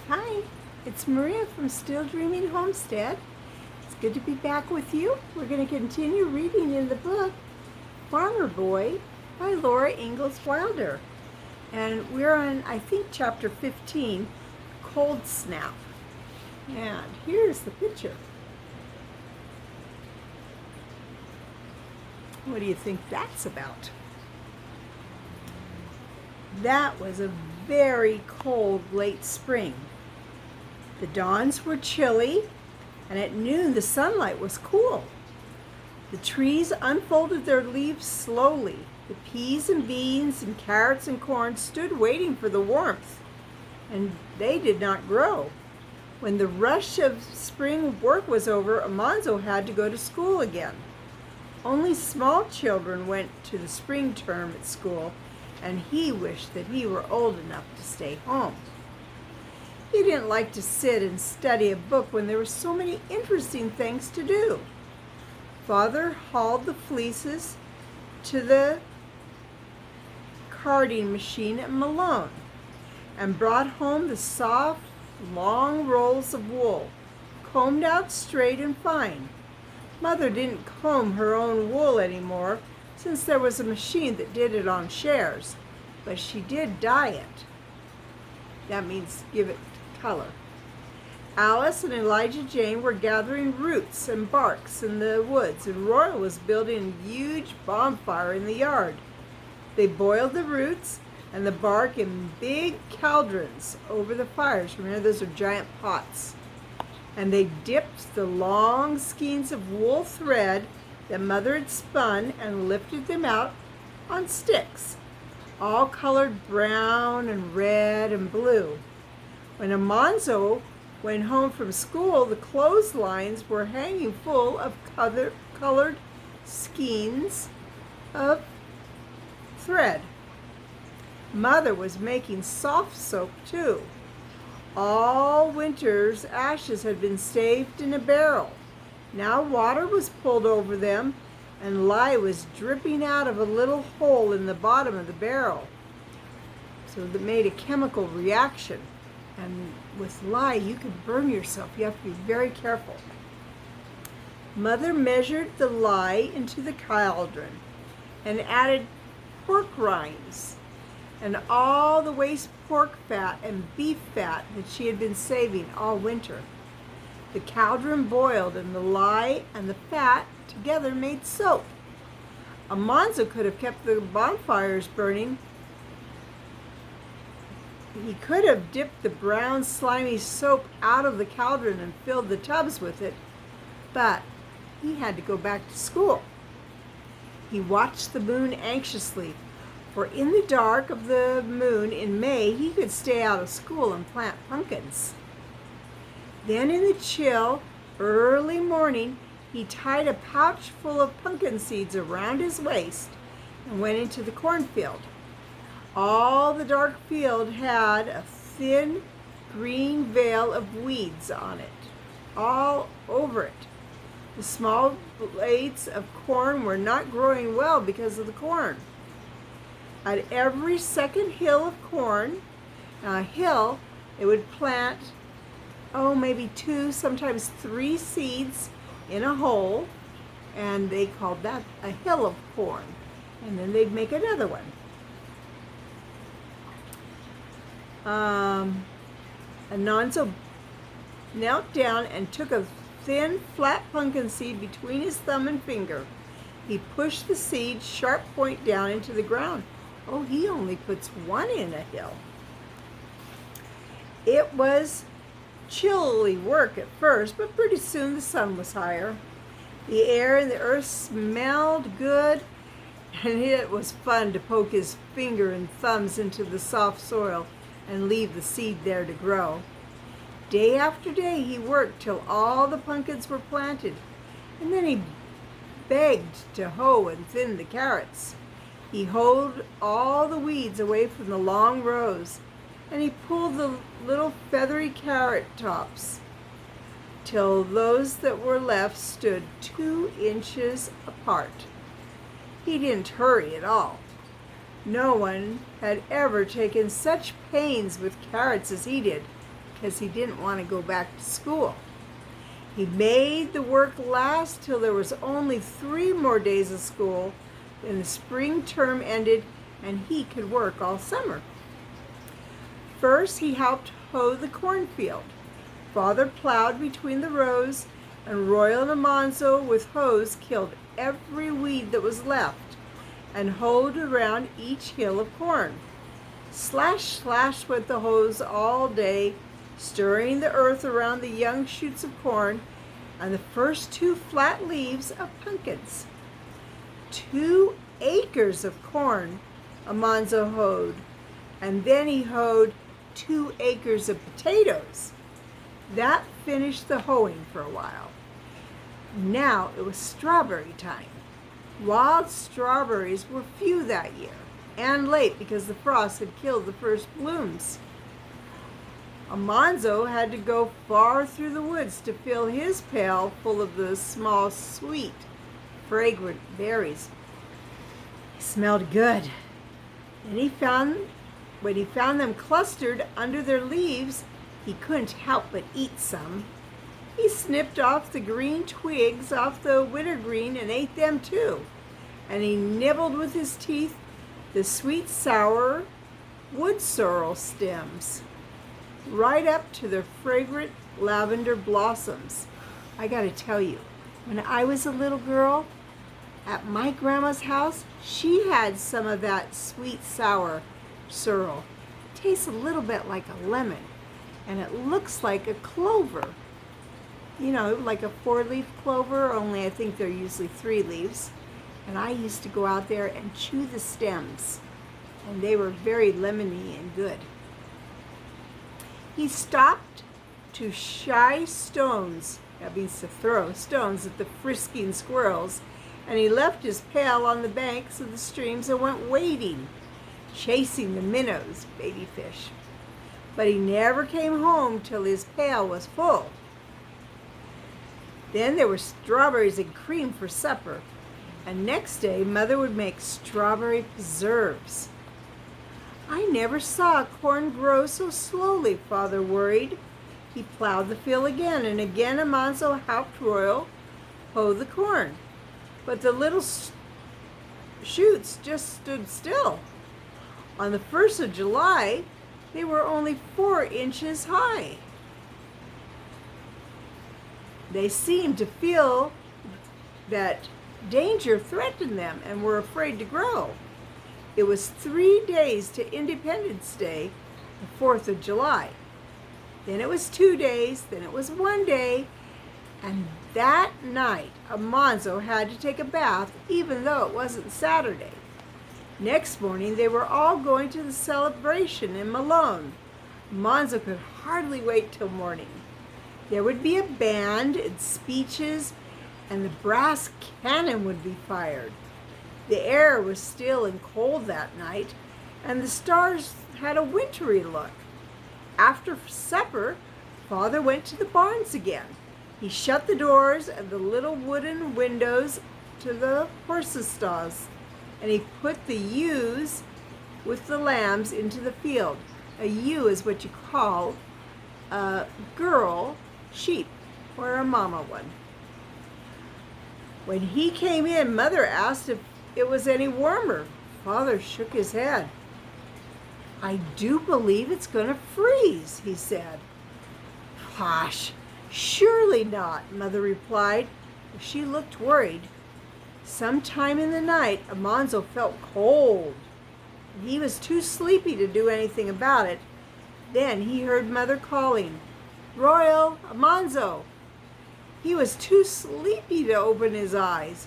Hi, it's Maria from Still Dreaming Homestead. It's good to be back with you. We're going to continue reading in the book Farmer Boy by Laura Ingalls Wilder. And we're on, I think, chapter 15, Cold Snap. And here's the picture. What do you think that's about? That was a very cold late spring. The dawns were chilly, and at noon the sunlight was cool. The trees unfolded their leaves slowly. The peas and beans and carrots and corn stood waiting for the warmth, and they did not grow. When the rush of spring work was over, Almanzo had to go to school again. Only small children went to the spring term at school, and he wished that he were old enough to stay home. He didn't like to sit and study a book when there were so many interesting things to do. Father hauled the fleeces to the carding machine at Malone and brought home the soft, long rolls of wool, combed out straight and fine. Mother didn't comb her own wool anymore, since there was a machine that did it on shares, but she did dye it. That means give it color. Alice and Elijah Jane were gathering roots and barks in the woods, and Royal was building a huge bonfire in the yard. They boiled the roots and the bark in big cauldrons over the fires. Remember, those are giant pots. And they dipped the long skeins of wool thread that Mother had spun and lifted them out on sticks, all colored brown and red and blue. When Almanzo went home from school, the clotheslines were hanging full of colored skeins of thread. Mother was making soft soap too. All winter's ashes had been saved in a barrel. Now water was pulled over them, and lye was dripping out of a little hole in the bottom of the barrel. So that made a chemical reaction. And with lye, you could burn yourself. You have to be very careful. Mother measured the lye into the cauldron and added pork rinds and all the waste pork fat and beef fat that she had been saving all winter. The cauldron boiled, and the lye and the fat together made soap. Almanzo could have kept the bonfires burning. He could have dipped the brown, slimy soap out of the cauldron and filled the tubs with it, but he had to go back to school. He watched the moon anxiously, for in the dark of the moon in May, he could stay out of school and plant pumpkins. Then in the chill, early morning, he tied a pouch full of pumpkin seeds around his waist and went into the cornfield. All the dark field had a thin green veil of weeds on it, all over it. The small blades of corn were not growing well because of the corn. At every second hill of corn, it would plant maybe 2, sometimes 3 seeds in a hole, and they called that a hill of corn. And then they'd make another one. Almanzo knelt down and took a thin, flat pumpkin seed between his thumb and finger. He pushed the seed sharp point down into the ground. Oh, he only puts one in a hill. It was chilly work at first, but pretty soon the sun was higher. The air and the earth smelled good, and it was fun to poke his finger and thumbs into the soft soil and leave the seed there to grow. Day after day he worked till all the pumpkins were planted, and then he begged to hoe and thin the carrots. He hoed all the weeds away from the long rows, and he pulled the little feathery carrot tops till those that were left stood 2 inches apart. He didn't hurry at all. No one had ever taken such pains with carrots as he did. because he didn't want to go back to school. He made the work last till there was only 3 more days of school. Then the spring term ended and he could work all summer. First, he helped hoe the cornfield. Father plowed between the rows, and Royal and Almanzo with hoes killed every weed that was left and hoed around each hill of corn. Slash, slash went the hoes all day, stirring the earth around the young shoots of corn and the first 2 flat leaves of pumpkins. 2 acres of corn Almanzo hoed, and then he hoed 2 acres of potatoes. That finished the hoeing for a while. Now it was strawberry time. Wild strawberries were few that year, and late because the frost had killed the first blooms. Almanzo had to go far through the woods to fill his pail full of the small, sweet, fragrant berries. They smelled good. And when he found them clustered under their leaves, he couldn't help but eat some. He snipped off the green twigs off the wintergreen and ate them too. And he nibbled with his teeth the sweet, sour wood sorrel stems, right up to their fragrant lavender blossoms. I gotta tell you, when I was a little girl, at my grandma's house, she had some of that sweet, sour sorrel. It tastes a little bit like a lemon, and it looks like a clover. You know, like a 4-leaf clover, only I think they're usually 3 leaves. And I used to go out there and chew the stems, and they were very lemony and good. He stopped to shy stones, that means to throw stones at the frisking squirrels, and he left his pail on the banks of the streams and went wading, chasing the minnows, baby fish. But he never came home till his pail was full. Then there were strawberries and cream for supper, and next day Mother would make strawberry preserves. I never saw corn grow so slowly, Father worried. He plowed the field again, and again Almanzo helped Royal hoe the corn. But the little shoots just stood still. On the 1st of July, they were only 4 inches high. They seemed to feel that danger threatened them and were afraid to grow. It was 3 days to Independence Day, the 4th of July. Then it was 2 days, then it was 1 day, and that night Almanzo had to take a bath even though it wasn't Saturday. Next morning they were all going to the celebration in Malone. Almanzo could hardly wait till morning. There would be a band and speeches, and the brass cannon would be fired. The air was still and cold that night, and the stars had a wintry look. After supper, Father went to the barns again. He shut the doors and the little wooden windows to the horses' stalls, and he put the ewes with the lambs into the field. A ewe is what you call a girl sheep, or a mama one. When he came in, Mother asked if it was any warmer. Father shook his head. I do believe it's going to freeze, he said. Posh, surely not, Mother replied. She looked worried. Sometime in the night, Almanzo felt cold. He was too sleepy to do anything about it. Then he heard Mother calling, Royal, Almanzo. He was too sleepy to open his eyes.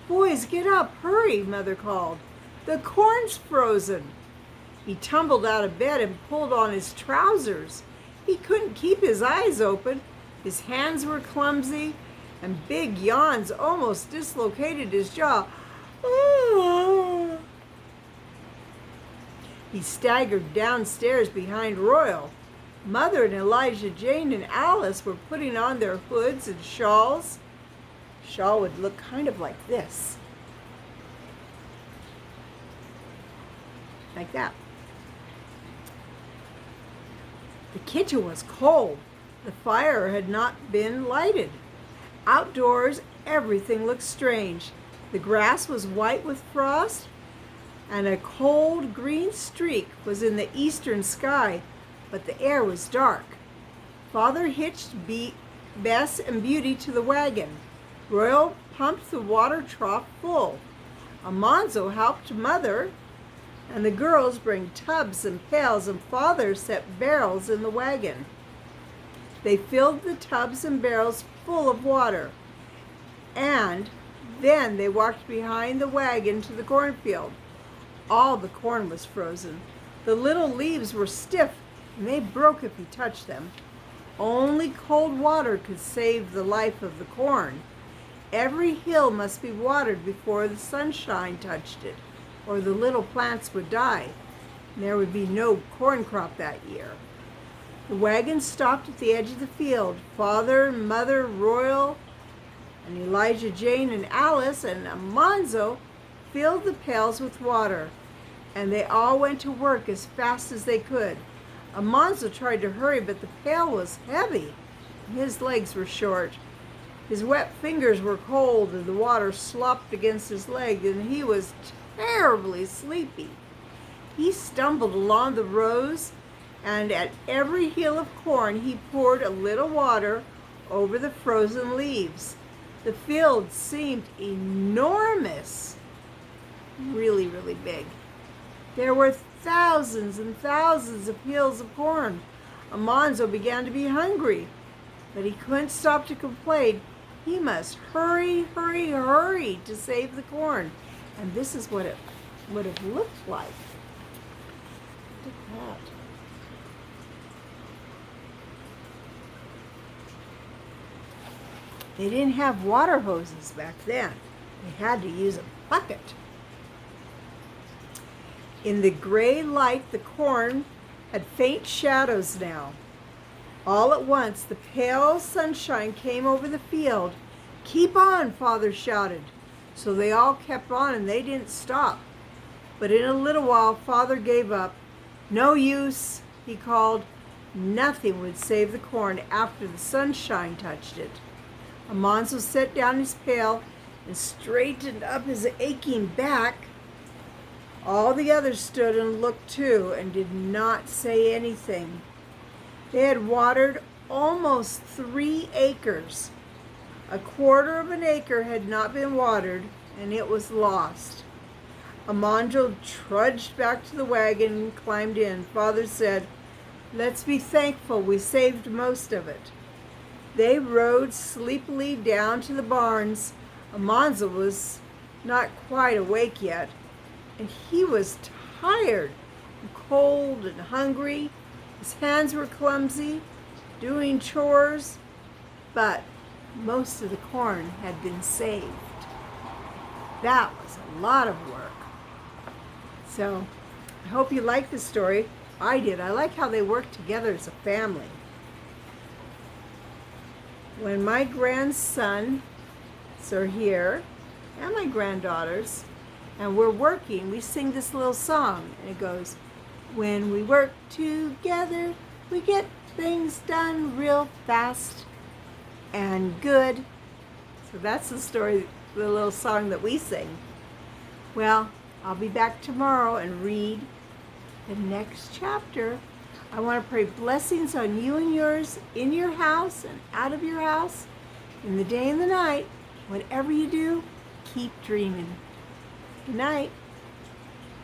Boys, get up, hurry, Mother called. The corn's frozen. He tumbled out of bed and pulled on his trousers. He couldn't keep his eyes open. His hands were clumsy, and big yawns almost dislocated his jaw. He staggered downstairs behind Royal. Mother and Elijah Jane and Alice were putting on their hoods and shawls. Shawl would look kind of like this. Like that. The kitchen was cold. The fire had not been lighted. Outdoors, everything looked strange. The grass was white with frost, and a cold green streak was in the eastern sky, but the air was dark. Father hitched Bess and Beauty to the wagon. Royal pumped the water trough full. Almanzo helped Mother and the girls bring tubs and pails, and Father set barrels in the wagon. They filled the tubs and barrels full of water, and then they walked behind the wagon to the cornfield. All the corn was frozen. The little leaves were stiff, and they broke if you touched them. Only cold water could save the life of the corn. Every hill must be watered before the sunshine touched it, or the little plants would die, and there would be no corn crop that year. The wagon stopped at the edge of the field. Father, Mother, Royal, and Elijah Jane and Alice and Almanzo filled the pails with water, and they all went to work as fast as they could. Almanzo tried to hurry, but the pail was heavy, and his legs were short. His wet fingers were cold, and the water slopped against his leg, and he was terribly sleepy. He stumbled along the rows, and at every hill of corn he poured a little water over the frozen leaves. The field seemed enormous, really, really big. There were thousands and thousands of hills of corn. Almanzo began to be hungry, but he couldn't stop to complain. He must hurry, hurry, hurry to save the corn. And this is what it would have looked like. Look at that. They didn't have water hoses back then. They had to use a bucket. In the gray light, the corn had faint shadows now. All at once, the pale sunshine came over the field. "Keep on," Father shouted. So they all kept on, and they didn't stop. But in a little while, Father gave up. "No use," he called. Nothing would save the corn after the sunshine touched it. Almanzo set down his pail and straightened up his aching back. All the others stood and looked too, and did not say anything. They had watered almost 3 acres. A quarter of an acre had not been watered, and it was lost. Almanzo trudged back to the wagon and climbed in. Father said, "Let's be thankful we saved most of it." They rode sleepily down to the barns. Almanzo was not quite awake yet, and he was tired and cold and hungry. His hands were clumsy, doing chores, but most of the corn had been saved. That was a lot of work. So I hope you like the story. I did. I like how they worked together as a family. When my grandsons are here, and my granddaughters, and we're working, we sing this little song, and it goes, "When we work together, we get things done real fast and good." So that's the story, the little song that we sing. Well, I'll be back tomorrow and read the next chapter. I want to pray blessings on you and yours, in your house and out of your house, in the day and the night. Whatever you do, keep dreaming. Good night.